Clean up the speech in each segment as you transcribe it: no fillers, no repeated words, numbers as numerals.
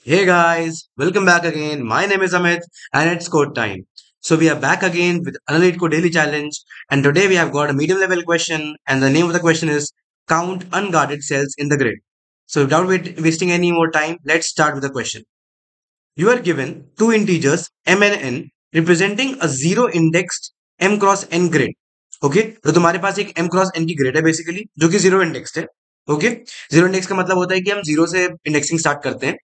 Hey guys, welcome back again. My name is Amit and it's code time. So we are back again with Analytico Daily Challenge, and today we have got a medium level question, and the name of the question is Count Unguarded Cells in the Grid. So without wasting any more time, let's start with the question. You are given two integers m and n representing a zero indexed m cross n grid. Okay तो तुम्हारे पास एक m cross n की grid है basically जो कि zero indexed है. Okay zero index का मतलब होता है कि हम जीरो से इंडेक्सिंग स्टार्ट करते हैं.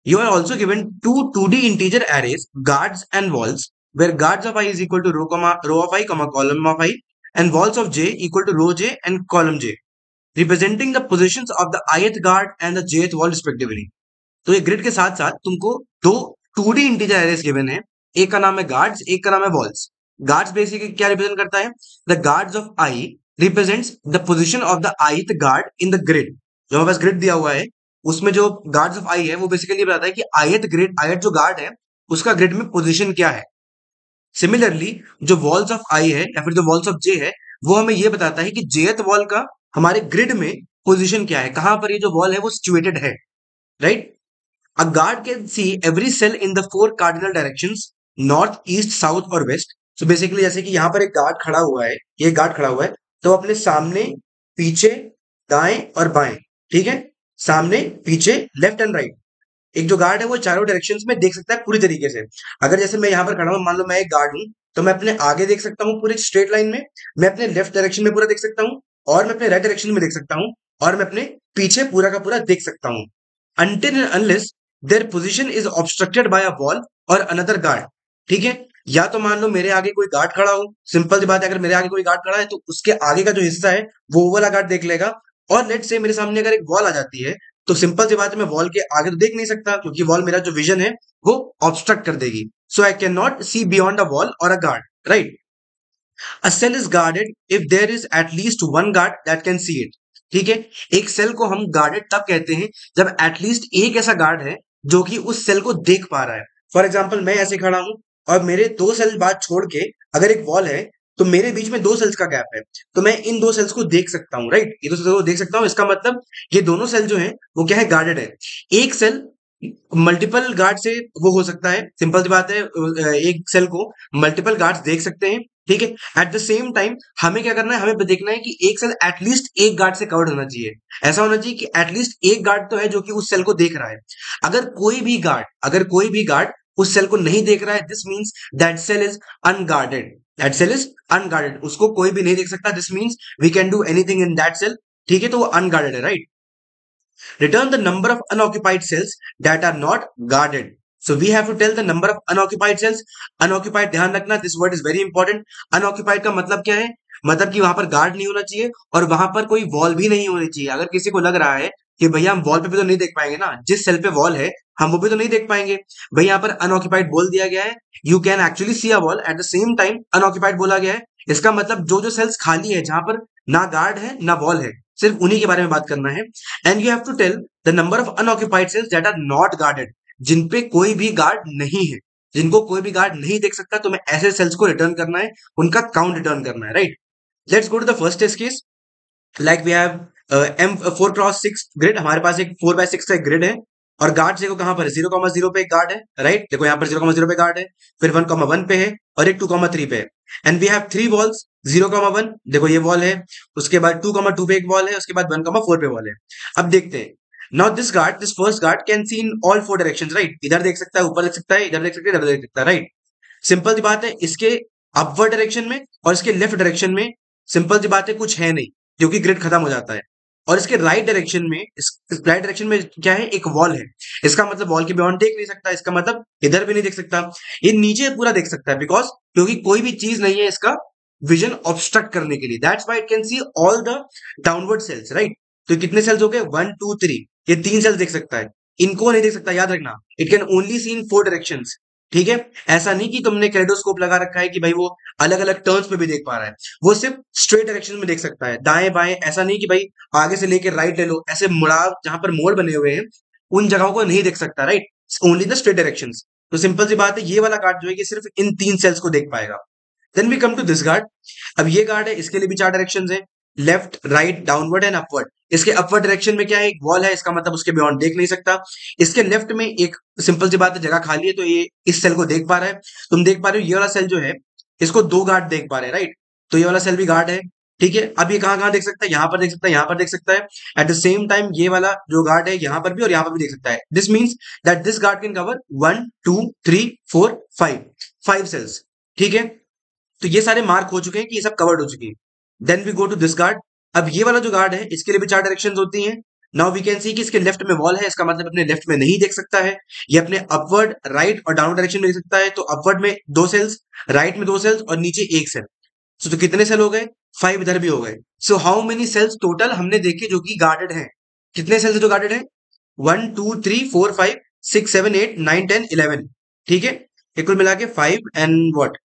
You are also given two 2D integer arrays, guards and walls, where guards of I is equal to row of I, column of I, and walls of j equal to row j and column j, representing the positions of the ith guard and the jth wall respectively. तो ये grid के साथ साथ तुमको दो 2D integer arrays given है. एक का नाम है गार्ड्स, एक का नाम है वॉल्स. गार्ड्स बेसिकली क्या रिप्रेजेंट करता है? The guards of I represents the position of the ith guard in the grid. जो हमारे पास ग्रिड दिया हुआ है उसमें जो गार्ड्स ऑफ आई है वो बेसिकली बताता है कि ith जो गार्ड है उसका ग्रिड में पोजीशन क्या है. सिमिलरली जो वॉल्स ऑफ आई है या फिर जो वॉल्स ऑफ जे है वो हमें ये बताता है कि जेथ वॉल का हमारे ग्रिड में पोजीशन क्या है, कहां पर ये जो वॉल है वो सिचुएटेड है. Right. A guard can see every cell in the four cardinal directions, north, east, south और west. So basically जैसे कि यहाँ पर एक गार्ड खड़ा हुआ है, ये गार्ड खड़ा हुआ है, तो अपने सामने, पीछे, दाएं और बाएं, ठीक है, सामने, पीछे, लेफ्ट एंड राइट, एक जो गार्ड है वो चारों डायरेक्शंस में देख सकता है पूरी तरीके से. अगर जैसे मैं यहाँ पर खड़ा हूँ, मान लो मैं एक गार्ड हूँ, तो मैं अपने आगे देख सकता हूँ पूरे स्ट्रेट लाइन में, मैं अपने लेफ्ट डायरेक्शन में पूरा देख सकता हूँ, और मैं अपने राइट डायरेक्शन में देख सकता हूँ, और मैं अपने पीछे पूरा का पूरा देख सकता हूँ. until and unless their position is obstructed by a wall or another guard. ठीक है. या तो मान लो मेरे आगे कोई गार्ड खड़ा हो, सिंपल सी बात है, अगर मेरे आगे कोई गार्ड खड़ा है तो उसके आगे का जो हिस्सा है वो वाला गार्ड देख लेगा. और लेट से मेरे सामने अगर एक वॉल आ जाती है तो सिंपल सी बात है, मैं वॉल के आगे तो देख नहीं सकता क्योंकि वॉल मेरा जो विजन है वो ऑब्स्ट्रक्ट कर देगी. So I can not see beyond a wall और a guard. Right. A cell is guarded if there is at least one guard that can see it. ठीक है. एक सेल को हम गार्डेड तब कहते हैं जब एटलीस्ट एक ऐसा गार्ड है जो कि उस सेल को देख पा रहा है. फॉर एग्जाम्पल मैं ऐसे खड़ा हूं और मेरे दो सेल बाद छोड़ के अगर एक वॉल है तो मेरे बीच में दो सेल्स का गैप है, तो मैं इन दो सेल्स को देख सकता हूं. राइट. ये दो सेल्स को देख सकता हूं, इसका मतलब ये दोनों सेल जो है वो क्या है, गार्डेड है. एक सेल मल्टीपल गार्ड से वो हो सकता है, सिंपल सी बात है, एक सेल को मल्टीपल गार्ड्स देख सकते हैं. ठीक है. एट द सेम टाइम हमें क्या करना है, हमें देखना है कि एक सेल एटलीस्ट एक गार्ड से कवर्ड होना चाहिए. ऐसा होना चाहिए कि एटलीस्ट एक गार्ड तो है जो कि उस सेल को देख रहा है. अगर कोई भी गार्ड उस सेल को नहीं देख रहा है, this means that cell is unguarded. That cell is unguarded. उसको कोई भी नहीं देख सकता. This means we can do anything in that cell. ठीक है. तो वो अनगार्डेड है. Right. Return the number of unoccupied cells that are not guarded. So we have to tell the number of unoccupied cells. Unoccupied, ध्यान रखना, this word is very important. Unoccupied का मतलब क्या है? मतलब कि वहां पर गार्ड नहीं होना चाहिए और वहां पर कोई वॉल भी नहीं होनी चाहिए. अगर किसी को लग रहा है कि भैया हम वॉल पे भी तो नहीं देख पाएंगे ना, जिस सेल पे वॉल है हम वो भी तो नहीं देख पाएंगे. भाई यहाँ पर अनऑक्यूपाइड बोल दिया गया है. You can actually see a wall at the same time unoccupied बोला गया है. इसका मतलब जो जो सेल्स खाली है जहां पर ना गार्ड है ना वॉल है, सिर्फ उन्हीं के बारे में बात करना है. And you have to tell the number of unoccupied cells that are not guarded. जिन पे कोई भी गार्ड नहीं है, जिनको कोई भी गार्ड नहीं देख सकता, तो मैं ऐसे सेल्स को रिटर्न करना है, उनका काउंट रिटर्न करना है. Right. Let's go to the first test case. Like we have m 4x6 grid. हमारे पास एक 4x6 का एक ग्रिड है और गार्ड देखो कहां पर है, 0,0 पे एक गार्ड है. राइट. देखो यहाँ पर 0,0 पे गार्ड है, फिर 1,1 पे है और एक 2,3 पे है. And we have three walls. 0,1 देखो ये वॉल है, उसके बाद 2,2 पे एक वॉल है, उसके बाद 1,4 पे वॉल है. अब देखते हैं. Now this first guard can see in all four directions. Right. इधर देख सकता है, ऊपर देख सकता है, इधर देख सकता है, इधर देख सकता है. राइट. सिंपल सी बात है, इसके अपवर्ड डायरेक्शन में और इसके लेफ्ट डायरेक्शन में सिंपल सी बात है कुछ है नहीं क्योंकि ग्रिड खत्म हो जाता है. और इसके राइट डायरेक्शन में, इस राइट डायरेक्शन में क्या है, एक वॉल है. इसका मतलब वॉल के बियॉन्ड देख नहीं सकता, इसका मतलब इधर भी नहीं देख सकता. ये नीचे पूरा देख सकता है बिकॉज क्योंकि कोई भी चीज नहीं है इसका विजन ऑब्स्ट्रक्ट करने के लिए. That's why it can see all the downward cells. Right. तो कितने सेल्स हो गए, 1 2 3, ये तीन सेल्स देख सकता है. इनको नहीं देख सकता, याद रखना. It can only see in four directions. ठीक है. ऐसा नहीं कि तुमने कैलेडोस्कोप लगा रखा है कि भाई वो अलग अलग टर्न्स पे भी देख पा रहा है. वो सिर्फ स्ट्रेट डायरेक्शन में देख सकता है, दाएं बाएं ऐसा नहीं कि भाई आगे से लेके राइट ले लो, ऐसे मुड़ाव जहां पर मोड़ बने हुए हैं उन जगहों को नहीं देख सकता. Right. Only the straight directions. तो सिंपल सी बात है, ये वाला गार्ड जो है ये सिर्फ इन तीन सेल्स को देख पाएगा. Then we come to this guard. अब ये गार्ड है, इसके लिए भी चार डायरेक्शंस है. Left, right, downward and upward. इसके अपवर्ड डायरेक्शन में क्या है, एक वॉल है, इसका मतलब उसके बियॉन्ड देख नहीं सकता। इसके लेफ्ट में एक सिंपल सी बात है, जगह खाली है, तो ये इस सेल को देख पा रहा है। तुम देख पा रहे हो ये वाला सेल जो है, इसको दो गार्ड देख पा रहे हैं, राइट? तो ये वाला सेल भी गार्ड है, ठीक है। अब ये कहाँ कहाँ देख सकता है, यहाँ पर देख सकता है, यहाँ पर देख सकता है। एट द सेम टाइम ये वाला जो गार्ड है यहाँ पर भी और यहाँ पर भी देख सकता है। This means that this guard can cover 1 2 3 4 5 cells, ठीक है। तो ये सारे मार्क हो चुके हैं कि ये सब कवर्ड हो चुके हैं। Then we go to this guard. अब ये वाला जो गार्ड है, इसके लिए भी चार डायरेक्शंस होती हैं। नाउ वी कैन सी कि इसके लेफ्ट में वॉल है, इसका मतलब अपने लेफ्ट में नहीं देख सकता है। ये अपने अपवर्ड, राइट और डाउनवर्ड डायरेक्शन में देख सकता है। तो अपवर्ड में दो सेल्स, राइट में दो सेल्स और नीचे एक सेल। तो कितने सेल हो गए, 5 इधर भी हो गए। So how many cells total हमने देखे जो कि गार्डेड हैं? कितने सेल्स जो गार्डेड हैं? 1 2 3 4 5 6 7 8 9 10 11, ठीक है। ये कुल मिला के 5 एंड व्हाट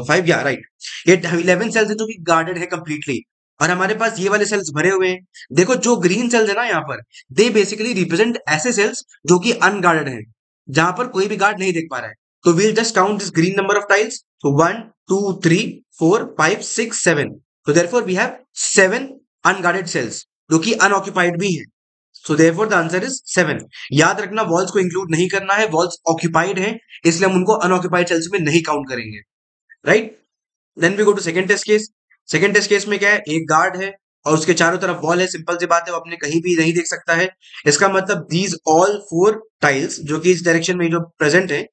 5, या राइट। ये 11 सेल्स है जो कि गार्डेड है कंप्लीटली। और हमारे पास ये वाले सेल्स भरे हुए हैं। देखो जो ग्रीन सेल्स है ना यहाँ पर, दे बेसिकली रिप्रेजेंट ऐसे सेल्स जो कि अनगार्डेड हैं, जहां पर कोई भी गार्ड नहीं देख पा रहा है। तो we'll just count this green number of tiles. तो 1 2 3 4 5 6 7। तो therefore we have 7 unguarded cells जो कि अनऑक्यूपाइड भी हैं। So therefore the answer is 7। याद रखना वॉल्स को इंक्लूड नहीं करना है, वॉल्स ऑक्यूपाइड हैं, इसलिए हम उनको अनऑक्यूपाइड सेल्स में नहीं काउंट करेंगे, right. Then we go to second test case. Second test case में क्या है, एक गार्ड है और उसके चारों तरफ वॉल है। सिंपल सी बात है, वो अपने कहीं भी नहीं देख सकता है। इसका मतलब दीज ऑल 4 टाइल्स जो कि इस डायरेक्शन में जो प्रेजेंट है,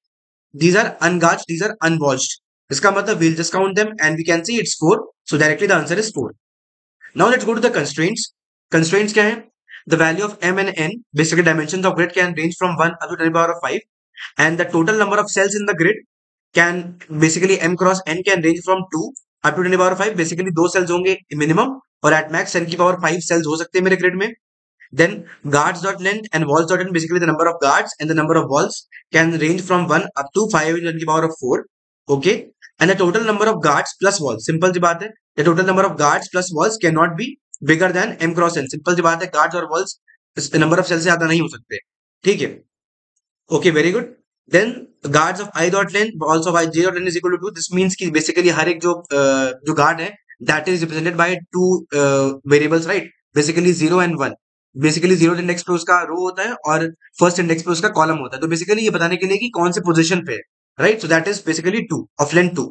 these are ungauched, these are unwatched. इसका मतलब we'll just count them and we can see it's 4. So directly the answer is 4. Now let's go to the constraints. Constraints क्या है? The value of m and n, basically dimensions of grid can range from 1 up to 10 power of 5, and the total number of cells in the grid can basically m cross n can range from 2 up to 10 power of 5. Basically दो cells होंगे minimum और at max 10 की power 5 cells हो सकते हैं मेरे grid में. Then guards dot length and walls dot length, basically the number of guards and the number of walls can range from 1 up to 5 in 10 to the power of 4. Okay. And the total number of guards plus walls, simple सी बात है, the total number of guards plus walls cannot be bigger than m cross n. Simple सी बात है, guards और walls इस number of cell से ज्यादा नहीं हो सकते, ठीक है। Okay, very good. Then guards of I dot length, walls of I J dot length is equal to 2। This means कि बेसिकली हर एक जो गार्ड है, that is represented by two variables, right. Basically 0 and 1। Basically 0 index पे उसका रो होता है और फर्स्ट इंडेक्स पे उसका कॉलम होता है। तो बेसिकली ये बताने के लिए कि कौन से पोजीशन पे है, right. So that is basically 2 of length 2।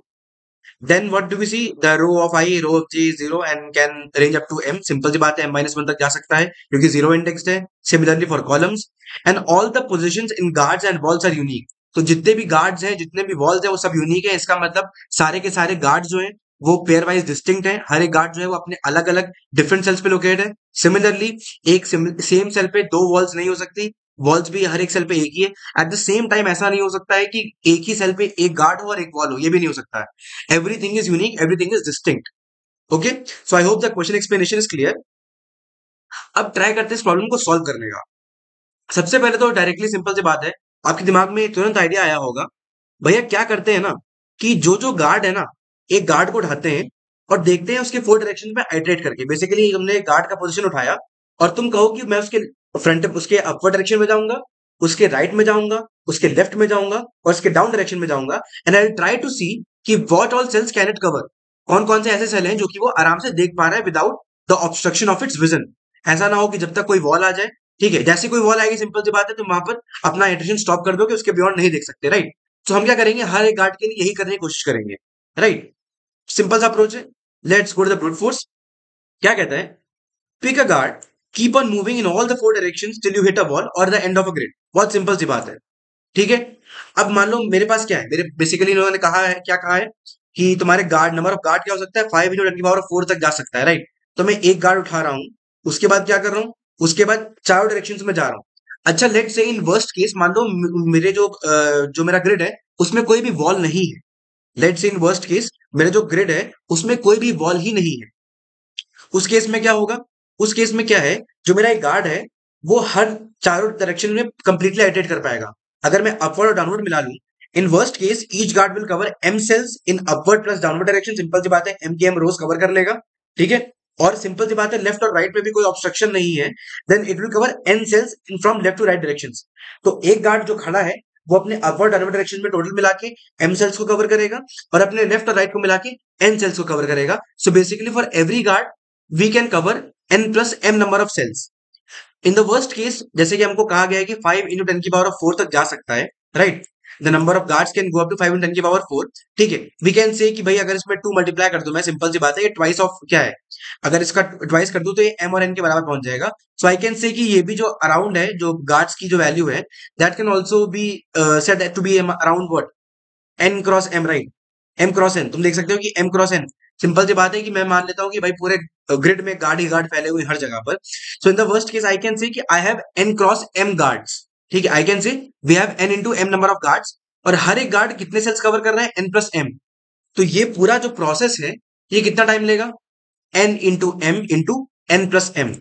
Then what do we see, the row of I, row of J is 0 and can range up to m। Simple सी बात है, m-1 तक जा सकता है क्योंकि 0 इंडेक्स्ड है। Similarly for columns and all the positions in guards and walls are unique. तो जितने भी गार्ड्स हैं, जितने भी वॉल्स हैं, वो सब यूनिक है। इसका मतलब सारे के सारे गार्ड्स जो हैं वो पेयर वाइज डिस्टिंक्ट है। हर एक गार्ड जो है वो अपने अलग अलग डिफरेंट सेल्स पे लोकेटेड है। सिमिलरली एक सेम सेल पे दो वॉल्स नहीं हो सकती, वॉल्स भी हर एक सेल पे एक ही है। एट द सेम टाइम ऐसा नहीं हो सकता है कि एक ही सेल पे एक गार्ड हो और एक वॉल हो, ये भी नहीं हो सकता है। Everything is unique, everything is distinct. Okay, so I hope the question explanation is clear. अब ट्राई करते हैं इस प्रॉब्लम को सॉल्व करने का। सबसे पहले तो डायरेक्टली सिंपल सी बात है, आपके दिमाग में तुरंत आइडिया आया होगा, भैया क्या करते हैं ना कि जो गार्ड है ना, एक गार्ड को उठाते हैं और देखते हैं उसके 4 डायरेक्शन में आइटरेट करके। बेसिकली हमने गार्ड का पोजीशन उठाया और तुम कहो कि मैं उसके फ्रंट, उसके अपवर्ड डायरेक्शन में जाऊंगा, उसके राइट में जाऊंगा, उसके लेफ्ट में जाऊंगा और उसके डाउन डायरेक्शन में जाऊंगा। And I will try to see कि what all cells can it cover. कौन कौन से ऐसे सेल हैं जो कि वो आराम से देख पा रहा है without the obstruction of its vision. ऐसा ना हो कि जब तक कोई वॉल आ जाए, ठीक है, जैसे कोई वॉल आएगी, सिंपल सी बात है, तुम वहां पर अपना इटरेशन स्टॉप कर दोगे, उसके बियॉन्ड नहीं देख सकते, राइट। तो हम क्या करेंगे, हर एक गार्ड के लिए यही करने की कोशिश करेंगे, राइट। सिंपल सा अप्रोच है। Let's go to the brute force. क्या कहता है, pick a guard, keep on moving in all the 4 directions till you hit a wall और the end of a grid. बहुत सिंपल सी बात है, ठीक है। अब मान लो मेरे पास क्या है, मेरे बेसिकली इन्होंने कहा है, क्या कहा है कि तुम्हारे गार्ड, नंबर ऑफ गार्ड क्या हो सकता है, 5 into 10 की पावर 4 तक जा सकता है, राइट। तो मैं एक गार्ड उठा रहा हूं, उसके बाद क्या कर रहा हूं, उसके बाद चारों डायरेक्शंस में जा रहा हूं। अच्छा, let's say in worst case मान लो मेरे जो मेरा ग्रिड है उसमें कोई भी वॉल नहीं है। Let's say in worst case मेरा जो ग्रिड है उसमें कोई भी वॉल ही नहीं है। उस केस में क्या होगा, उस केस में क्या है, जो मेरा एक गार्ड है वो हर चारों डायरेक्शन में कंप्लीटली आइटरेट कर पाएगा। अगर मैं अपवर्ड और डाउनवर्ड मिला लूं, in worst case each guard will cover m cells in upward plus downward direction. Simple सी बात है, m की m रोज कवर कर लेगा, ठीक है। और सिंपल सी बात है, लेफ्ट और राइट पे भी कोई ऑब्स्ट्रक्शन नहीं है, then it will cover n cells in from left to right directions. तो एक गार्ड जो खड़ा है वो अपने अपवर्ड डाउनवर्ड डायरेक्शन में टोटल मिला के m सेल्स को कवर करेगा और अपने लेफ्ट और राइट को मिला के n सेल्स को कवर करेगा। So basically for every guard we can cover n plus m number of cells. In the worst case, जैसे कि हमको कहा गया है कि 5 इंटू 10 की पावर ऑफ 4 तक जा सकता है, right. The number of guards can go up to 5 into 10 की पावर 4। ठीक है, वी कैन से कि भाई अगर इसमें 2 मल्टीप्लाई कर दूं मैं, सिंपल सी बात है, ये ट्वाइस ऑफ क्या है, अगर इसका ट्वाइस कर दूं तो ये m और n के बराबर पहुंच जाएगा। सो आई कैन से कि ये भी जो अराउंड है, जो गार्ड्स की जो वैल्यू है, that can also be said to be around what, n cross m, right. m cross n, तुम देख सकते हो कि m क्रॉस n, सिंपल सी बात है कि मैं मान लेता हूं कि भाई पूरे ग्रिड में गार्ड ही गार्ड फैले हुए हर जगह पर। So in the worst case I can say कि I have n cross m guards. ठीक है, I can say we have n into m number of guards, और हर एक गार्ड कितने सेल्स कवर कर रहा है, n प्लस m। तो ये पूरा जो प्रोसेस है, ये कितना टाइम लेगा, n into m into n plus m,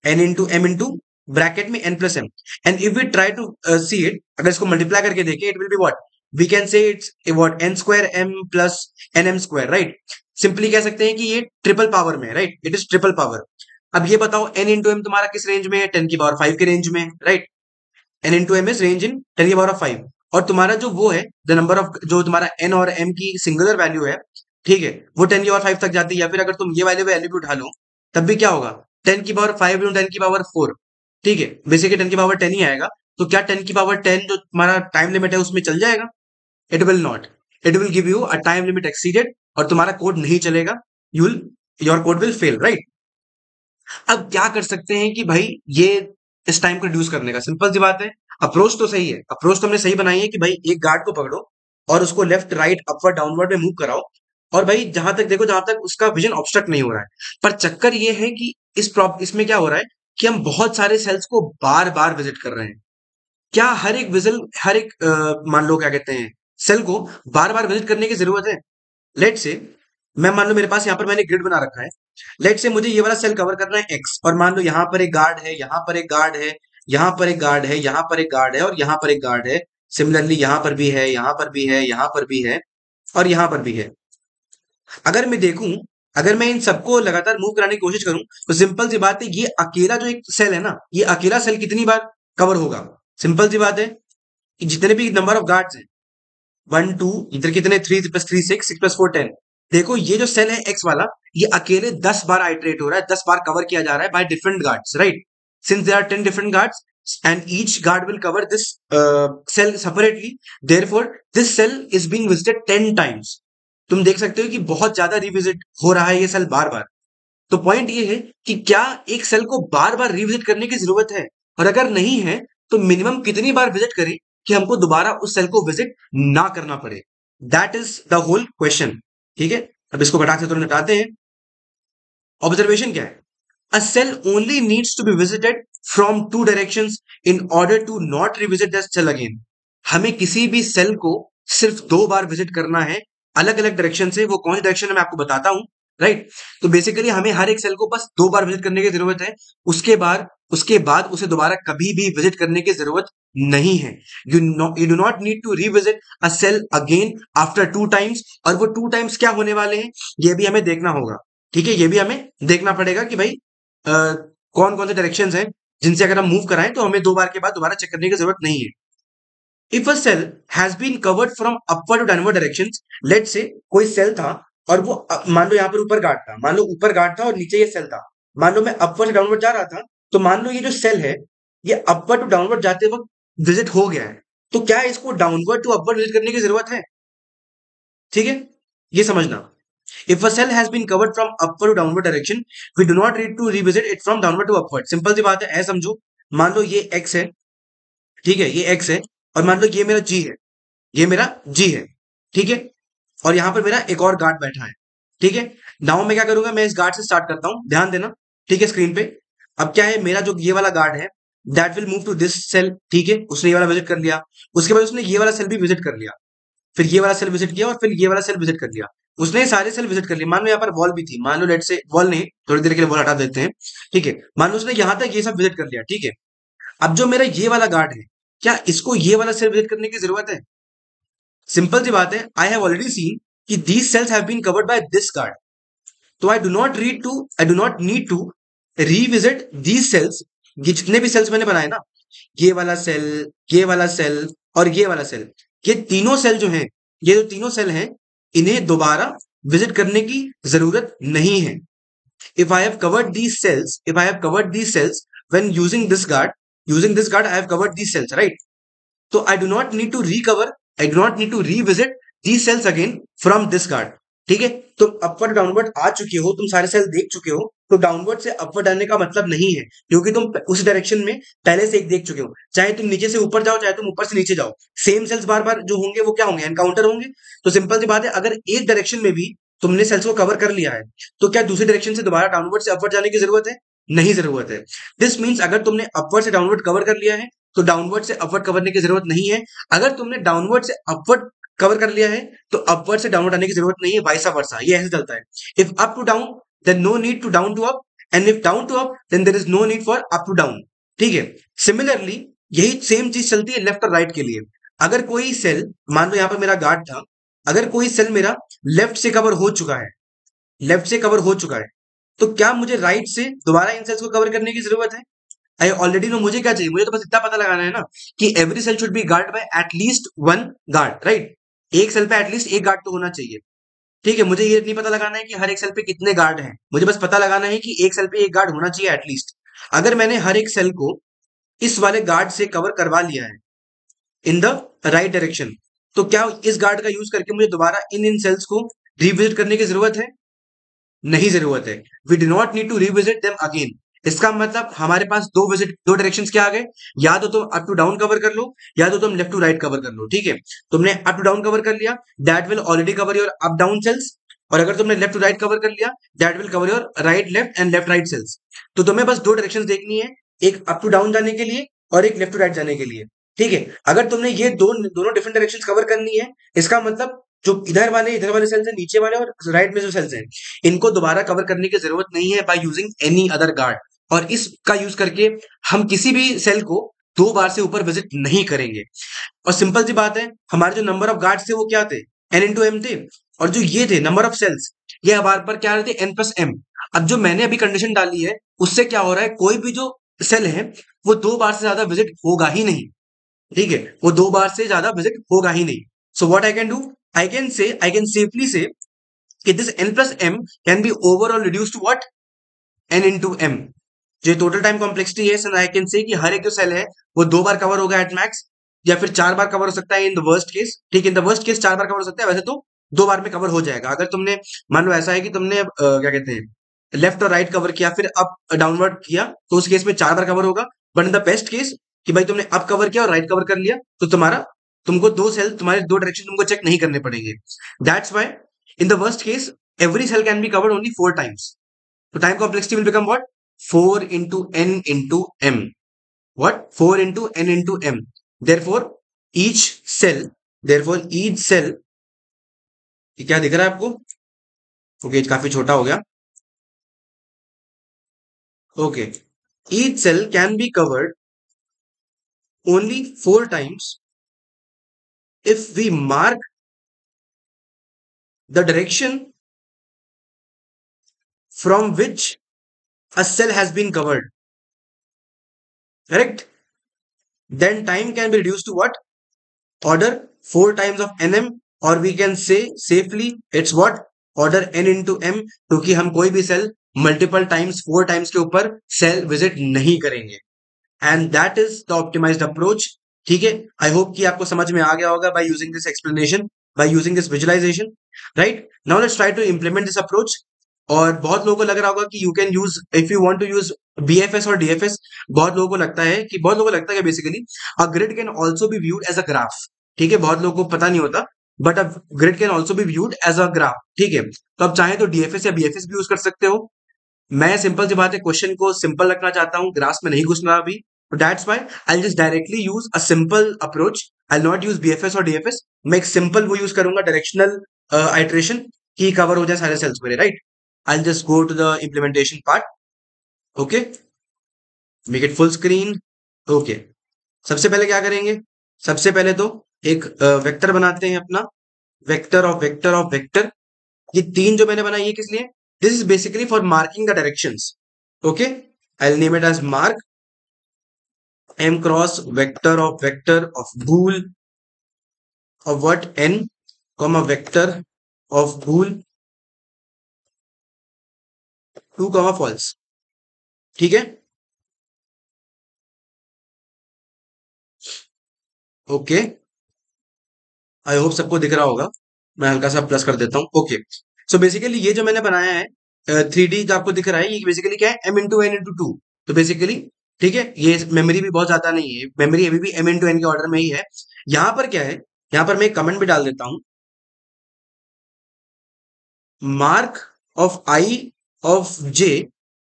n into m इंटू ब्रैकेट में n plus m। And if we try to see it, अगर इसको मल्टीप्लाई करके देखें, it will be what, we can say it's what n square m plus nm square, right. Simply कह सकते हैं कि ये ट्रिपल पावर में है, right, it is triple power. अब ये बताओ n इंटू m तुम्हारा किस रेंज में है, 10 की पावर 5 के रेंज में, right. n into m is range इन 10 की पावर ऑफ 5। और तुम्हारा जो वो है, द नंबर ऑफ, जो तुम्हारा n और m की सिंगुलर वैल्यू है, ठीक है, वो 10 की पावर 5 तक जाती है। या फिर अगर तुम ये वाले वैल्यू भी उठा लो, तब भी क्या होगा, 10 की पावर 5 इंटू 10 की पावर 4। ठीक है, बेसिकली 10 की पावर 10 ही आएगा। तो क्या 10 की पावर 10 जो तुम्हारा टाइम लिमिट है उसमें चल जाएगा? It will not. It will give you a time limit exceeded, और तुम्हारा कोड नहीं चलेगा, you will, your code will fail, right. अब क्या कर सकते हैं कि भाई ये इस टाइम को रिड्यूस करने का, सिंपल सी बात है, अप्रोच तो सही है, अप्रोच तो हमने सही बनाई है कि भाई एक गार्ड को पकड़ो और उसको लेफ्ट राइट अपवर्ड डाउनवर्ड में मूव कराओ, और भाई जहां तक देखो, जहां तक उसका विजन ऑब्स्ट्रक्ट नहीं हो रहा है। पर चक्कर ये है कि इसमें क्या हो रहा है कि हम बहुत सारे सेल्स को बार बार विजिट कर रहे हैं। क्या हर एक मान लो क्या कहते हैं, सेल को बार बार विजिट करने की जरूरत है? लेट से, मैं मान लो मेरे पास यहाँ पर मैंने ग्रिड बना रखा है, लेट से मुझे ये वाला सेल कवर करना है एक्स, और मान लो यहाँ पर एक गार्ड है, यहाँ पर एक गार्ड है, यहाँ पर एक गार्ड है, यहाँ पर एक गार्ड है, और यहाँ पर एक गार्ड है। सिमिलरली यहाँ पर भी है, यहाँ पर भी है, यहाँ पर भी है, और यहाँ पर भी है। अगर मैं देखूं, अगर मैं इन सबको लगातार मूव कराने की कोशिश करूं, तो सिंपल सी बात है, ये अकेला जो एक सेल है ना, ये अकेला सेल कितनी बार कवर होगा? सिंपल सी बात है कि जितने भी नंबर ऑफ गार्ड्स हैं, 1 2, इधर कितने, 3 प्लस 3 6, 6 प्लस 4 10। देखो ये जो सेल है एक्स वाला, ये अकेले 10 बार आइटरेट हो रहा है, 10 बार कवर किया जा रहा है by different guards, right. Since there are 10 different guards and each guard will cover this cell separately, therefore this cell is being visited 10 times. तुम देख सकते हो कि बहुत ज्यादा रिविजिट हो रहा है ये सेल बार बार। तो पॉइंट ये है कि क्या एक सेल को बार बार रिविजिट करने की जरूरत है, और अगर नहीं है तो मिनिमम कितनी बार विजिट करें कि हमको दोबारा उस सेल को विजिट ना करना पड़े? That is the whole question. ठीक है, अब इसको घटाक से तुरंत हटाते हैं। ऑब्जर्वेशन क्या है? A cell only needs to be visited from 2 directions in order to not revisit that cell again. हमें किसी भी सेल को सिर्फ 2 बार विजिट करना है, अलग अलग डायरेक्शन से। वो कौन सी डायरेक्शन है मैं आपको बताता हूं, राइट। तो बेसिकली हमें हर एक सेल को बस 2 बार विजिट करने की जरूरत है, उसके बाद उसे दोबारा कभी भी विजिट करने की जरूरत नहीं है। You do not need to revisit a cell again after 2 times. और वो 2 टाइम्स क्या होने वाले हैं, ये भी हमें देखना होगा। ठीक है, ये भी हमें देखना पड़ेगा कि भाई कौन कौन से डायरेक्शन हैं जिनसे अगर हम मूव कराएं तो हमें 2 बार के बाद दोबारा चेक करने की जरूरत नहीं है। If a cell has been covered from upward to downward directions, let's say कोई सेल था और वो मान लो यहाँ पर ऊपर गार्ड था, मान लो ऊपर गार्ड था और नीचे ये सेल था। मान लो मैं अपवर्ड से डाउनवर्ड जा रहा था, तो मान लो ये जो सेल है, ये अपवर्ड टू डाउनवर्ड जाते वक्त विजिट हो गया है। तो क्या इसको डाउनवर्ड टू अपवर्ड विजिट करने की जरूरत है? ठीक है, ये समझना। If a cell has been covered from upward to downward direction, we do not need to revisit it from downward to upward. Simple सी बात है, ऐसा समझो, मान लो ये एक्स है, ठीक है, ये एक्स है, और मान लो ये मेरा जी है, ये मेरा जी है, ठीक है, और यहां पर मेरा एक और गार्ड बैठा है। ठीक है, नाउ मैं क्या करूंगा, मैं इस गार्ड से स्टार्ट करता हूं, ध्यान देना। ठीक है, स्क्रीन पे अब क्या है, मेरा जो ये वाला गार्ड है, that will move to this cell. ठीक है, उसने ये वाला विजिट कर लिया, उसके बाद उसने ये वाला सेल भी विजिट कर लिया, फिर ये वाला सेल विजिट किया, और फिर ये वाला सेल विजिट कर लिया। उसने ये सारे सेल विजिट कर लिए। मान लो यहाँ पर वॉल भी थी, मान लो लेट से वॉल नहीं, थोड़ी देर के लिए वॉल हटा देते हैं। ठीक है, मान लो उसने यहां तक ये सब विजिट कर लिया। ठीक है, अब जो मेरा ये वाला गार्ड है, क्या इसको ये वाला सेल विजिट करने की जरूरत है? सिंपल सी बात है, आई हैव ऑलरेडी सीन कि these cells have been covered by this guard, तो I do not need to revisit these cells. ये जितने भी सेल्स मैंने बनाए ना, ये वाला सेल, ये वाला सेल और ये वाला सेल, ये तीनों सेल जो हैं, ये जो तीनों सेल हैं, इन्हें दोबारा विजिट करने की जरूरत नहीं है। if I have covered these cells, if I have covered these cells when using this guard, I have covered these cells, right? So I do not need to recover, I do not need to revisit these cells again from this guard. ठीक है, तो upward downward आ चुके हो, तुम सारे cell देख चुके हो, तो डाउनवर्ड से अपवर्ड आने का मतलब नहीं है, क्योंकि तुम उस डायरेक्शन में पहले से एक देख चुके हो। चाहे तुम नीचे से ऊपर जाओ, चाहे तुम ऊपर से नीचे जाओ, सेम सेल्स बार बार जो होंगे वो क्या होंगे, एनकाउंटर होंगे। तो सिंपल सी बात है, अगर एक डायरेक्शन में भी तुमने सेल्स को कवर कर लिया है, तो क्या दूसरी डायरेक्शन से दोबारा डाउनवर्ड से अपवर्ड जाने की जरूरत है? नहीं जरूरत है। दिस मीन्स अगर तुमने अपवर्ड से डाउनवर्ड कवर कर लिया है, तो डाउनवर्ड से अपवर्ड कवर करने की जरूरत नहीं है। अगर तुमने डाउनवर्ड से अपवर्ड कवर कर लिया है, तो अपवर्ड से डाउनवर्ड आने की जरूरत नहीं है, वाइसा वर्सा, ये ऐसे चलता है। If up to down, then no need to down to up, and if down to up, then there is no need for up to down. ठीक है, सिमिलरली यही सेम चीज चलती है लेफ्ट और राइट के लिए। अगर कोई सेल, मान लो यहां पर मेरा गार्ड था, अगर कोई सेल मेरा लेफ्ट से कवर हो चुका है, लेफ्ट से कवर हो चुका है, तो क्या मुझे राइट से दोबारा इन सेल्स को कवर करने की जरूरत है? आई ऑलरेडी नो मुझे क्या चाहिए, मुझे तो बस इतना पता लगाना है ना कि every cell should be guard by at least one guard, right? एक सेल पे एटलीस्ट एक गार्ड तो होना चाहिए। ठीक है, मुझे ये नहीं पता लगाना है कि हर एक सेल पे कितने गार्ड हैं, मुझे बस पता लगाना है कि एक सेल पे एक गार्ड होना चाहिए एटलीस्ट। अगर मैंने हर एक सेल को इस वाले गार्ड से कवर करवा लिया है इन द राइट डायरेक्शन, तो क्या इस गार्ड का यूज करके मुझे दोबारा इन इन सेल्स को रिविजिट करने की जरूरत है? नहीं जरूरत है। We do not need to revisit them again. इसका मतलब हमारे पास दो डायरेक्शंस क्या आ गए, या तो तुम अप टू डाउन कवर कर लो, या तो तुम लेफ्ट टू राइट कवर कर लो। ठीक है, तुमने अप टू डाउन कवर कर लिया, that will already cover your up down cells. और अगर तुमने लेफ्ट टू राइट कवर कर लिया, that will cover your right left and left right cells. तो तुम्हें बस दो डायरेक्शन देखनी है, एक अप टू डाउन जाने के लिए और एक लेफ्ट टू राइट जाने के लिए। ठीक है, अगर तुमने ये दोनों डिफरेंट डायरेक्शन कवर करनी है, इसका मतलब जो इधर वाले सेल्स है, नीचे वाले और राइट में जो सेल्स हैं, इनको दोबारा कवर करने की जरूरत नहीं है by using any other guard. और इसका यूज करके हम किसी भी सेल को दो बार से ऊपर विजिट नहीं करेंगे। और सिंपल सी बात है, हमारे जो नंबर ऑफ गार्ड्स थे वो क्या थे, एन इंटू एम थे। और जो ये थे नंबर ऑफ सेल्स, ये हमारे पर क्या रहे थे, एन प्लस एम। अब जो मैंने अभी कंडीशन डाली है, उससे क्या हो रहा है, कोई भी जो सेल है वो दो बार से ज्यादा विजिट होगा ही नहीं। ठीक है, वो दो बार से ज्यादा विजिट होगा ही नहीं। So what I can do, I can safely से कि this n plus m can be overall reduced to what, n into m। जो टोटल टाइम कॉम्प्लेक्सिटी है, आई कैन से कि हर एक जो सेल है वो दो बार कवर होगा एट मैक्स, या फिर चार बार कवर हो सकता है इन द वर्स्ट केस। ठीक है, इन द वर्स्ट केस चार बार कवर हो सकता है, वैसे तो दो बार में कवर हो जाएगा। अगर तुमने, मान लो ऐसा है कि तुमने क्या कहते हैं, लेफ्ट और राइट कवर किया, फिर अप डाउनवर्ड किया, तो उस केस में चार बार कवर होगा। But in the best case कि भाई तुमने अप कवर किया और राइट कवर कर लिया, तो तुमको दो सेल, तुम्हारे दो डायरेक्शन तुमको चेक नहीं करने पड़ेंगे। That's why in the worst case, every cell can be covered only four times. So time complexity will become what? 4 into n into m. What? 4 into n into m. Therefore, each cell, each cell, ये क्या दिख रहा है आपको? Okay, काफी छोटा हो गया। Okay, each cell can be covered only four times if we mark the direction from which a cell has been covered. Correct? Then time can be reduced to what? Order 4 times of nm, or we can say safely it's what, order n into m, क्योंकि हम कोई भी cell multiple times 4 times के ऊपर cell visit नहीं करेंगे। And that is the optimized approach. ठीक है, आई होप कि आपको समझ में आ गया होगा by using this explanation, by using this visualization. Right, now let's try to implement this approach. और बहुत लोगों को लग रहा होगा कि you can use, if you want to use BFS और डीएफएस, बहुत लोगों को लगता है कि basically a grid can also be viewed as a graph. ठीक है, बहुत लोगों को पता नहीं होता, but a grid can also be viewed as a graph. ठीक है, तो आप चाहें तो डीएफएस या बीएफएस भी यूज कर सकते हो। मैं सिंपल सी बात है, क्वेश्चन को सिंपल रखना चाहता हूँ, ग्राफ में नहीं घुसना अभी। तो that's why I just directly use a simple approach. I not use BFS और डीएफएस। मैं एक सिंपल वो यूज करूंगा, डायरेक्शनल आइट्रेशन, की कवर हो जाए सारे सेल्स मेरे। Right, I just go to the implementation part. Okay, make it full screen. Okay, सबसे पहले क्या करेंगे, सबसे पहले तो एक वेक्टर बनाते हैं अपना, vector of vector of vector. ये तीन जो मैंने बनाई है किस लिए, this is basically for marking the directions. Okay, I will name it as mark m cross vector of bool of what, n, comma vector of bool two comma false. ठीक है, ओके, आई होप सबको दिख रहा होगा। मैं हल्का सा plus कर देता हूँ। ओके, सो बेसिकली ये जो मैंने बनाया है 3D जो आपको दिख रहा है, ये बेसिकली क्या है, m×n×2। तो बेसिकली ठीक है, ये मेमोरी भी बहुत ज्यादा नहीं है, मेमोरी अभी भी m×n के ऑर्डर में ही है। यहाँ पर क्या है, यहाँ पर मैं एक कमेंट भी डाल देता हूँ, mark of I of J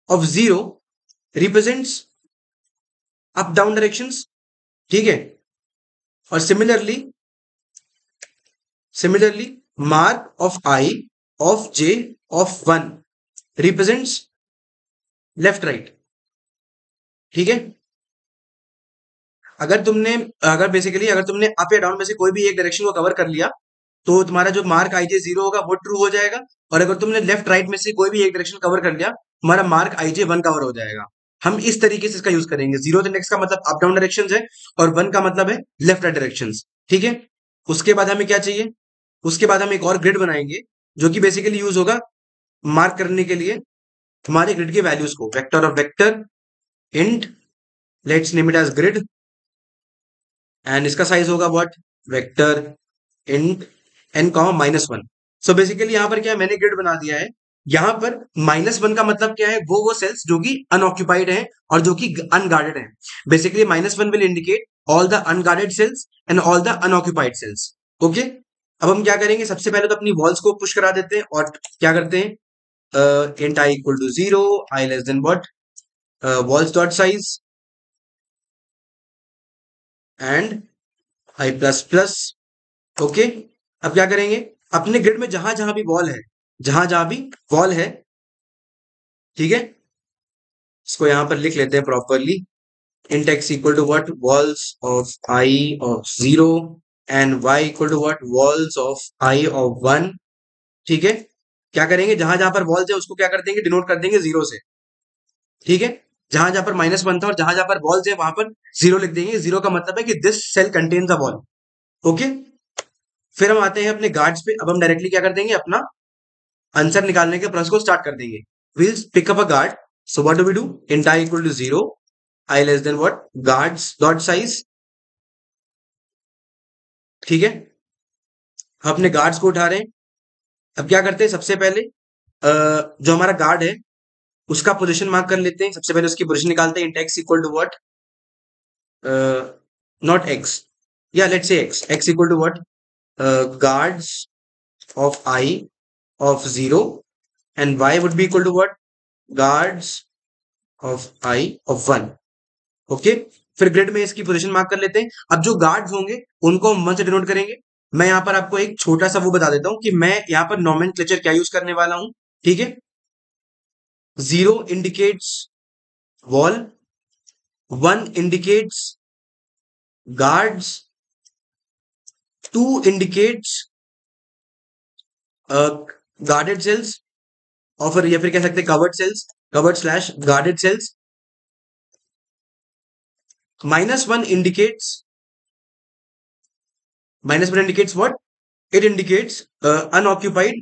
of 0 represents up down directions. ठीक है, और similarly mark of I of J of 1 represents left right. ठीक है, अगर तुमने अगर बेसिकली अगर तुमने अप या डाउन में से कोई भी एक डायरेक्शन को कवर कर लिया, तो तुम्हारा जो मार्क आई जे 0 होगा वो ट्रू हो जाएगा। और अगर तुमने लेफ्ट राइट में से कोई भी एक डायरेक्शन कवर कर लिया, तुम्हारा मार्क आई जे 1 कवर हो जाएगा। हम इस तरीके से इसका यूज करेंगे। 0 इंडेक्स का मतलब अप डाउन डायरेक्शन है, और 1 का मतलब है लेफ्ट राइट डायरेक्शन। ठीक है, उसके बाद हमें क्या चाहिए, उसके बाद हम एक और ग्रिड बनाएंगे, जो कि बेसिकली यूज होगा मार्क करने के लिए हमारे ग्रिड के वैल्यूज को। Vector of vector int, let's name it as grid, and इसका साइज होगा what, vector int n comma -1। So basically यहाँ पर क्या है, मैंने ग्रिड बना दिया है। यहाँ पर -1 का मतलब क्या है, वो सेल्स जो कि अनऑक्यूपाइड है और जो कि अनगार्डेड है। Basically -1 will indicate all the unguarded cells and all the unoccupied cells. Okay, अब हम क्या करेंगे, सबसे पहले तो अपनी वॉल्स को पुश करा देते हैं, और क्या करते हैं, int i equal to 0, i less than what, walls dot size and i plus plus. Okay, अब क्या करेंगे, अपने ग्रिड में जहां जहां भी वॉल है, जहां जहां भी वॉल है, ठीक है, इसको यहां पर लिख लेते हैं properly. int x equal to what, walls of I of 0 and y equal to what, walls of I of 1। ठीक है, क्या करेंगे, जहां जहां पर वॉल्स है उसको क्या कर देंगे, डिनोट कर देंगे 0 से। ठीक है, जहां जहां पर -1 था और जहां जहां पर वॉल्स है वहां पर 0 लिख देंगे। 0 का मतलब है कि this cell contains a wall. Okay, फिर हम आते हैं अपने गार्ड्स पे। अब हम डायरेक्टली क्या कर देंगे, अपना आंसर निकालने के प्रोसेस को स्टार्ट कर देंगे। Will pick up a guard, so what do we do, int i equal to 0, i less than what, guards dot size. ठीक है, हम अपने गार्ड्स को उठा रहे हैं। अब क्या करते हैं, सबसे पहले जो हमारा गार्ड है उसका पोजीशन मार्क कर लेते हैं। सबसे पहले उसकी पोजीशन निकालते हैं, int x equal to what, not x, या let's say x, x equal to what, guards of I of 0 and y would be equal to what, guards of I of 1। Okay, फिर grid में इसकी position mark कर लेते हैं। अब जो guards होंगे उनको हम 1 से डिनोट करेंगे। मैं यहाँ पर आपको एक छोटा सा वो बता देता हूँ कि मैं यहाँ पर नॉमेनक्लेचर क्या यूज करने वाला हूँ। ठीक है, 0 indicates wall, 1 indicates guards, 2 indicates guarded cells, और फिर या फिर कह सकते हैं covered cells, covered slash guarded cells. -1 indicates, -1 indicates what, it indicates unoccupied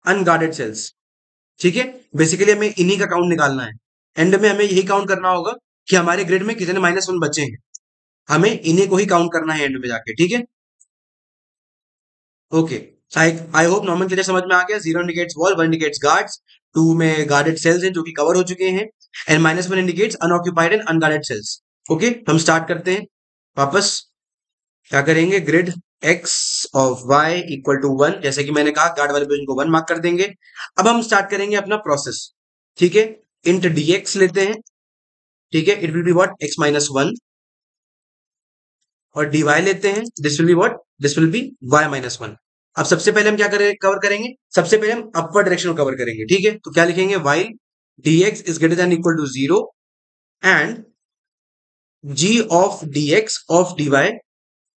unguarded cells। ठीक है, बेसिकली हमें इन्हीं का काउंट निकालना है। एंड में हमें यही काउंट करना होगा कि हमारे ग्रिड में कितने -1 बचे हैं, हमें इन्हीं को ही काउंट करना है एंड में जाके। ठीक है, ओके, आई होप नॉर्मल समझ में आ गया। 0 इंडिकेट्स वॉल, 1 इंडिकेट्स गार्ड्स, 2 में गार्डेड सेल्स हैं जो कि कवर हो चुके हैं, and -1 indicates unoccupied and unguarded cells. Okay, हम स्टार्ट करते हैं वापस। क्या करेंगे, grid x of y equal to 1, जैसे कि मैंने कहा गार्ड वाले पोजीशन को 1 मार्क कर देंगे। अब हम स्टार्ट करेंगे अपना प्रोसेस। ठीक है, इंट dx लेते हैं। ठीक है, it will be what, x -1, और dy लेते हैं, this will be what, this will be y -1। अब सबसे पहले हम क्या कवर करेंगे, सबसे पहले हम अपवर्ड डायरेक्शन को कवर करेंगे। ठीक है, तो क्या लिखेंगे, while dx is greater than equal to 0 and g of dx of dy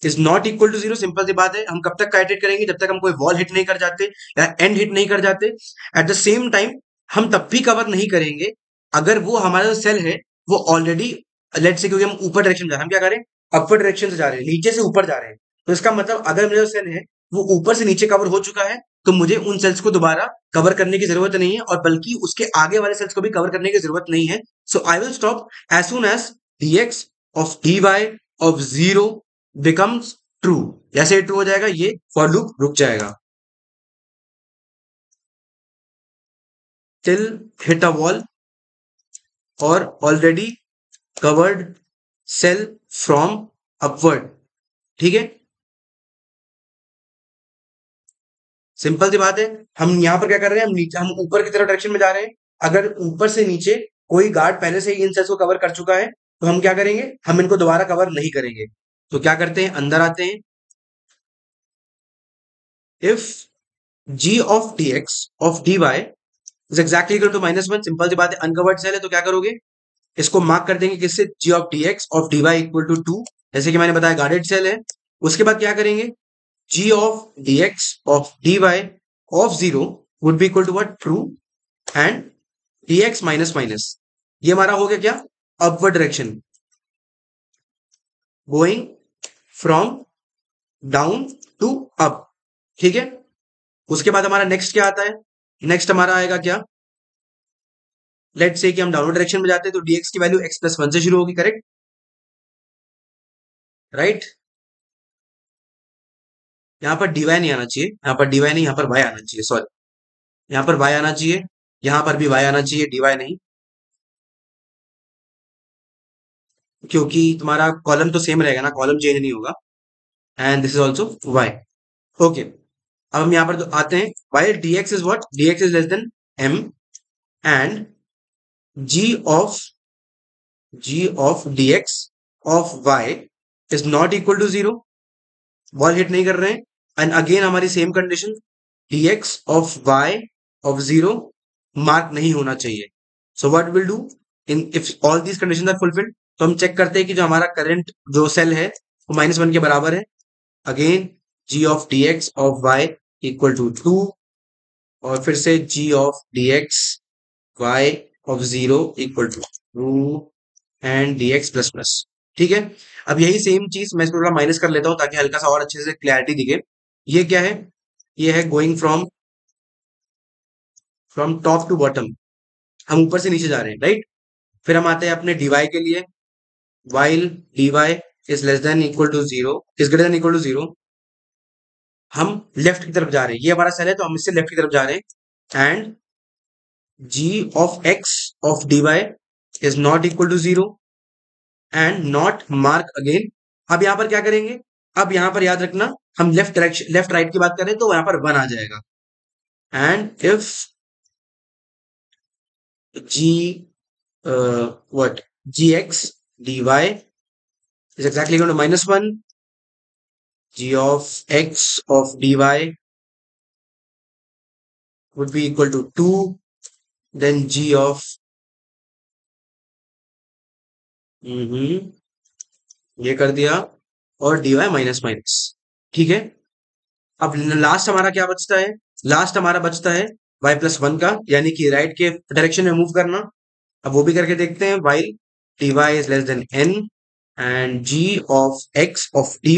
is not equal to 0। Simple सी बात है, हम कब तक काइटेट करेंगे, जब तक हम कोई वॉल हिट नहीं कर जाते या एंड हिट नहीं कर जाते। एट द सेम टाइम हम तब भी कवर नहीं करेंगे अगर वो हमारा जो सेल है वो ऑलरेडी, लेट से, क्योंकि हम ऊपर डायरेक्शन जा रहे हैं, हम क्या करें, अपर डायरेक्शन से जा रहे हैं, नीचे से ऊपर जा रहे हैं। तो इसका मतलब अगर मेरा सेल है वो ऊपर से नीचे कवर हो चुका है, तो मुझे उन सेल्स को दोबारा कवर करने की जरूरत नहीं है, और बल्कि उसके आगे वाले सेल्स को भी कवर करने की जरूरत नहीं है. So I will stop as soon as dx of dy of 0 becomes true. जैसे ट्रू हो जाएगा ये फॉर लूप रुक जाएगा. टिल हिट अ वॉल और already covered cell from upward. ठीक है, सिंपल सी बात है. हम यहां पर क्या कर रहे हैं, हम नीचे, हम ऊपर की तरफ डायरेक्शन में जा रहे हैं. अगर ऊपर से नीचे कोई गार्ड पहले से ही इन सेल्स को कवर कर चुका है, तो हम क्या करेंगे, हम इनको दोबारा कवर नहीं करेंगे. तो क्या करते हैं, अंदर आते हैं. If g of dx of dy is exactly equal to -1, simple सी बात है, अनकवर्ड सेल है, तो क्या करोगे, इसको मार्क कर देंगे किससे, g of dx of dy equal to 2. जैसे कि मैंने बताया गार्डेड सेल है. उसके बाद क्या करेंगे, g of dx of dy of 0 would be equal to what, true, and dx minus minus, ये हमारा हो गया क्या, upward direction, going from down to up. ठीक है, उसके बाद हमारा नेक्स्ट क्या आता है, नेक्स्ट हमारा आएगा क्या, लेट से कि हम डाउनवर्ड डायरेक्शन में जाते हैं, तो dx की वैल्यू x प्लस 1 से शुरू होगी, करेक्ट, राइट. यहाँ पर dy नहीं आना चाहिए, यहाँ पर dy नहीं, यहाँ पर y आना चाहिए, सॉरी, यहाँ पर y आना चाहिए, यहाँ पर भी y आना चाहिए, dy नहीं, क्योंकि तुम्हारा कॉलम तो सेम रहेगा ना, कॉलम चेंज नहीं होगा. And this is also y. Okay, अब हम यहाँ पर तो आते हैं, while dx is what, dx is less than m and g of dx of y is not equal to 0. Ball hit नहीं कर रहे हैं. एंड अगेन हमारी same condition, dx of y of 0 mark नहीं होना चाहिए. So what will do in if all these condition are fulfilled, तो हम चेक करते हैं कि जो हमारा करंट जो सेल है वो -1 के बराबर है. Again g of dx of y equal to 2, और फिर से g of dx y of 0 equal to 2 and dx plus plus. ठीक है, अब यही सेम चीज मैं इसको थोड़ा माइनस कर लेता हूं ताकि हल्का सा और अच्छे से क्लैरिटी दिखे. ये क्या है, ये है going from top to bottom, हम ऊपर से नीचे जा रहे हैं, राइट. फिर हम आते हैं अपने dy के लिए, while dy is less than equal to 0 is greater than equal to 0, हम लेफ्ट की तरफ जा रहे हैं, ये हमारा सेल है तो हम इससे लेफ्ट की तरफ जा रहे हैं. And g of x of dy is not equal to 0 and not mark again. अब यहां पर क्या करेंगे, अब यहां पर याद रखना, हम लेफ्ट डायरेक्शन, लेफ्ट राइट की बात करें तो यहां पर 1 आ जाएगा. And if g what gx dy is exactly equal to -1, g of x of dy would be equal to 2, then g of ये कर दिया, और dy माइनस माइनस. ठीक है, अब लास्ट हमारा क्या बचता है, लास्ट हमारा बचता है y प्लस 1 का, यानी कि राइट के डायरेक्शन में मूव करना. अब वो भी करके देखते हैं. while dy is less than n and g of x of dy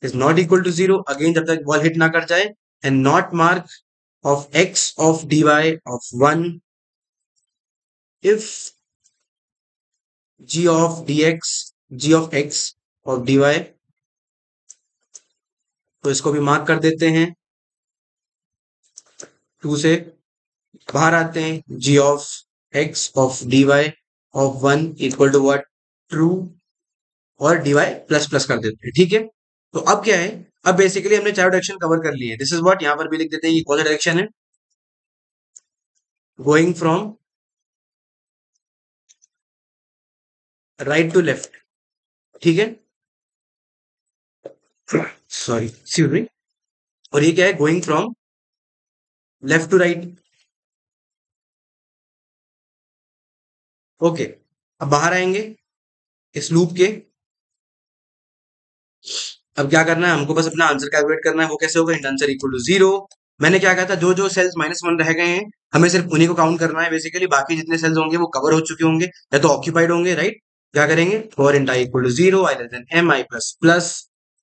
is not equal to 0, again जब तक बॉल हिट ना कर जाए, and not mark of x of dy of 1 if g of x of dy, तो इसको भी mark कर देते हैं 2 से. बाहर आते हैं, g of x of dy of 1 equal to what, true, और dy प्लस प्लस कर देते हैं. ठीक है, तो अब क्या है, अब बेसिकली हमने चारों डायरेक्शन कवर कर लिए. दिस इज व्हाट, यहां पर भी लिख देते हैं, ये कौन सा डायरेक्शन है, going from right to left. ठीक है, सॉरी एक्सक्यूज मी, और ये क्या है, going from left to right. Okay, अब बाहर आएंगे इस लूप के. अब क्या करना है, हमको बस अपना आंसर कैलकुलेट करना है. वो कैसे होगा, आंसर इक्वल टू 0. मैंने क्या कहा था, जो जो सेल्स -1 रह गए हैं, हमें सिर्फ उन्हीं को काउंट करना है बेसिकली. बाकी जितने सेल्स होंगे वो कवर हो चुके होंगे या तो ऑक्यूपाइड होंगे, राइट. क्या करेंगे, for int i equal to 0, i less than m, i plus plus,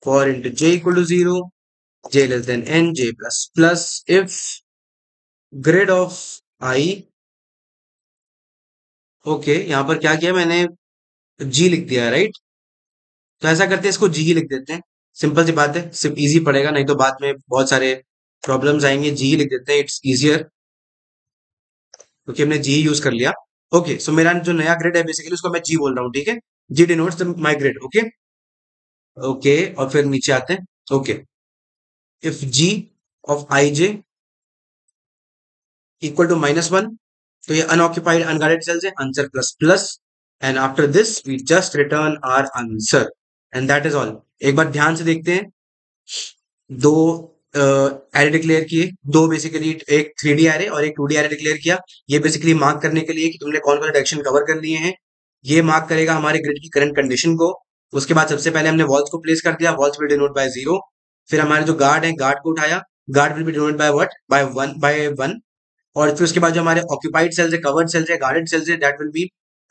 for int j equal to 0, j less than n, j plus plus if grid of I, okay यहाँ पर क्या किया मैंने, g लिख दिया right. तो ऐसा करते हैं इसको g ही लिख देते हैं, सिंपल सी बात है, सिर्फ इजी पड़ेगा, नहीं तो बाद में बहुत सारे प्रॉब्लम्स आएंगे। g ही लिख देते हैं, इट्स इजियर, क्योंकि हमने g यूज कर लिया। ओके सो मेरा जो नया ग्रिड है बेसिकली उसको मैं g बोल रहा हूँ, ठीक है। g denotes my grid, okay. Okay और फिर नीचे आते हैं। Okay if g of I j equal to -1, तो ये अनऑक्यूपाइड अनगार्डेड सेल्स है, answer plus plus, and after this we just return our answer, and that is all. एक बार ध्यान से देखते हैं, दो एरे डिक्लेयर किए, दो बेसिकली, एक 3D एरे और एक 2D एरे डिक्लेयर किया। ये बेसिकली मार्क करने के लिए कि तुमने कौन कौन से डायरेक्शन कवर कर लिए हैं। ये मार्क करेगा हमारे ग्रिड की करंट कंडीशन को। उसके बाद सबसे पहले हमने वॉल्स को प्लेस कर दिया, वॉल्स विल डिनोट बाय 0। फिर हमारे जो गार्ड है, गार्ड को उठाया, guard will be denote by what, by 1। और फिर उसके बाद जो हमारे ऑक्यूपाइड सेल्स है, कवर्ड सेल्स है, गार्डेड सेल्स है, that will be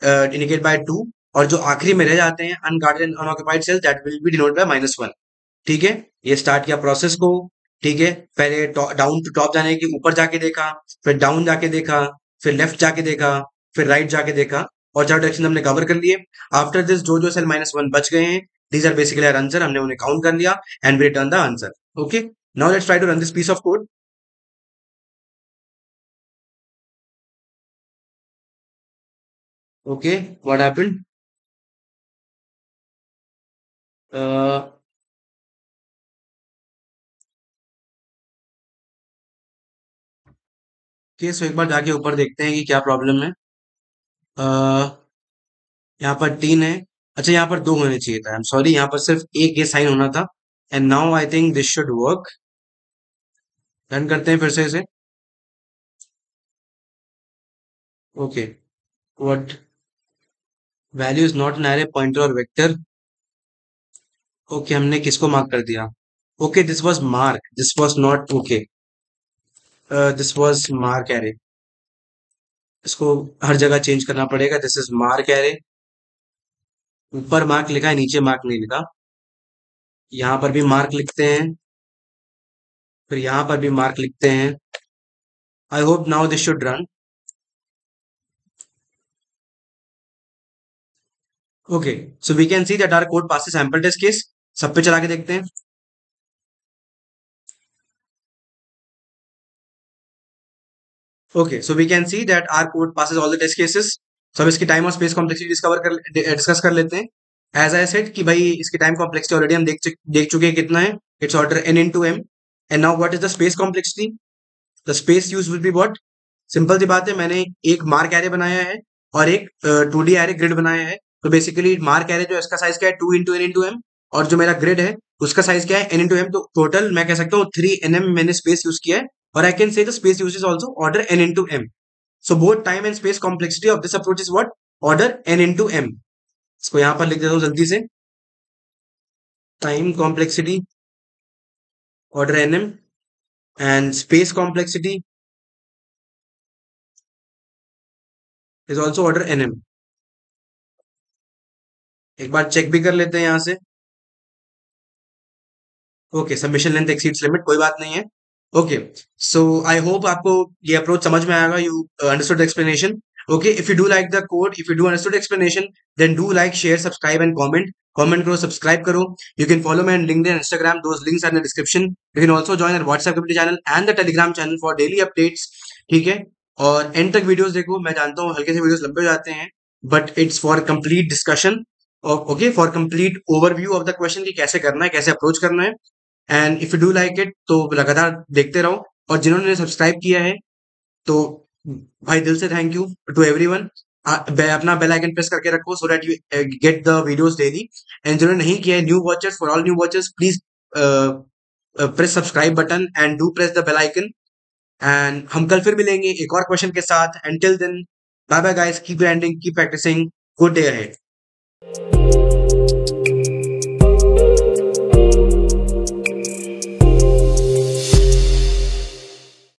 indicate by 2। और जो आखिरी में रह जाते हैं unguarded and unoccupied cells, that will be denote by -1। ठीक है, ये स्टार्ट किया प्रोसेस को। ठीक है, पहले डाउन टू टॉप जाने की, ऊपर जाके देखा, फिर डाउन जाके देखा, फिर लेफ्ट जाके देखा, फिर राइट जाके देखा, और चार डायरेक्शन हमने कवर कर लिए। आफ्टर दिस जो जो सेल -1 बच गए हैं, these are basically our answer, हमने उन्हें काउंट कर लिया and we return the answer. Okay, now let's try to run this piece of code. Okay, what happened? Okay so एक बार जाके ऊपर देखते हैं कि क्या प्रॉब्लम है। यहाँ पर 3 है, अच्छा यहाँ पर 2 होने चाहिए था, आई एम सॉरी, यहाँ पर सिर्फ एक ये साइन होना था। And now I think this should work. Run करते हैं फिर से इसे। Okay, what, value is not an array, pointer और वेक्टर। ओके, हमने किसको मार्क कर दिया? Okay this was mark, this was not, okay this was mark array. इसको हर जगह चेंज करना पड़ेगा, दिस इज मार्क एरे। ऊपर मार्क लिखा है, नीचे मार्क नहीं लिखा। यहाँ पर भी मार्क लिखते हैं, फिर यहाँ पर भी मार्क लिखते हैं। I hope now this should run. Okay so we can see that our code passes sample test case. सब पे चला के देखते हैं। Okay so we can see that our code passes all the test cases. तो अब इसकी time और स्पेस कॉम्प्लेक्सिटी डिस्कस कर लेते हैं। एज आई सेड कि भाई इसकी टाइम कॉम्प्लेक्सिटी ऑलरेडी हम देख चुके हैं कितना है, it's order n into m। And now what is the space complexity? The space use will be what, simple सी बात है, मैंने एक मार्क एरे बनाया है और एक 2D एरे ग्रिड बनाया है। तो बेसिकली मार्क एरे जो इसका साइज क्या है, 2 into n into m, और जो मेरा ग्रिड है उसका साइज क्या है, n into m। तो टोटल मैं कह सकता हूँ 3 nm मैंने स्पेस यूज किया है, और आई कैन से the space use is also order n into m। So both time and space complexity of this approach is what, order n into m। इसको यहाँ पर लिख देता हूँ जल्दी से, time complexity order nm and space complexity is also order nm। एक बार check भी कर लेते हैं यहाँ से। Okay, submission length exceeds limit, कोई बात नहीं है। ओके सो आई होप आपको ये अप्रोच समझ में आएगा, you understood explanation. Okay, if you do like the code, if you do understood explanation, then do like, share, subscribe and comment. Comment करो, सब्सक्राइब करो। You can follow me on LinkedIn, Instagram, those links are in the description. You can also join our WhatsApp community channel and the Telegram channel for daily updates. ठीक है, और and तक videos देखो। मैं जानता हूँ हल्के से वीडियोस लंबे हो जाते हैं, but it's for complete discussion, okay, for complete overview of the question कि कैसे करना है, कैसे अप्रोच करना है। And if you do like it तो लगातार देखते रहो, और जिन्होंने सब्सक्राइब किया है तो भाई दिल से थैंक यू टू एवरीवन। अपना बेल आइकन प्रेस करके रखो so that you get the videos daily. And जिन्होंने नहीं किया है, new watchers, for all new watchers, please press subscribe button and do press the bell icon. And हम कल फिर मिलेंगे एक और क्वेश्चन के साथ। Until then, bye bye guys, keep grinding, keep practising, good day ahead.